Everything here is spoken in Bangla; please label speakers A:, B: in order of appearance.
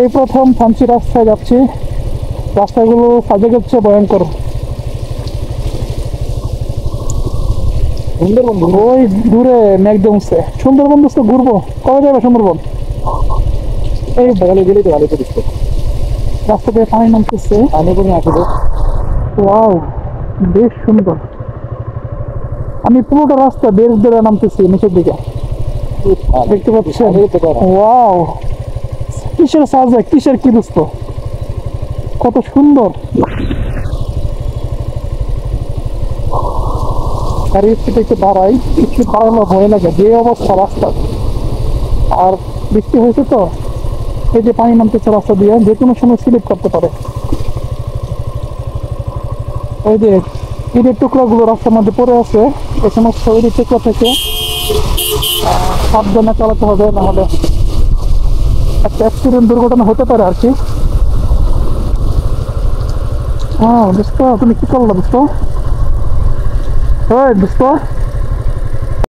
A: এই প্রথম ফান্সি রাস্তায় যাচ্ছি। রাস্তাগুলো সাজে গেছে ভয়ঙ্কর।
B: সুন্দরবন
A: ওই দূরে মেঘ জমছে। সুন্দরবন দোস্ত ঘুরবো, কবে যাবে সুন্দরবন?
B: এই সকালে গেলেই তো ভালো করিস।
A: রাস্তা দিয়ে পানি নামতেছে।
B: পানি করে আসবে।
A: ওয়াও, বেশ সুন্দর। আমি পুরোটা রাস্তা বের ধরে নামতেছি নিচের দিকে, দেখতে পাচ্ছেন? ওয়াও, কিসের সাজে, কিসের কি দোস্ত, কত সুন্দর। গাড়ি স্পিড একটু বাড়াই, একটু বাড়ানো ভয় লাগে, যে অবস্থা রাস্তা। আর বৃষ্টি হয়েছে তো, এই যে পানি নামতেছে রাস্তা দিয়ে, যে কোনো সময় স্লিপ করতে পারে। এই যে ইটের টুকরাগুলো রাস্তার মধ্যে পড়ে আছে, এই সমস্ত ইটের টুকরা থেকে সাবধানে চালাতে হবে, নাহলে একটা অ্যাক্সিডেন্ট, দুর্ঘটনা হতে পারে আর কি। হ্যাঁ দোস্ত, তুমি কি করলো দোস্ত? দোস্ত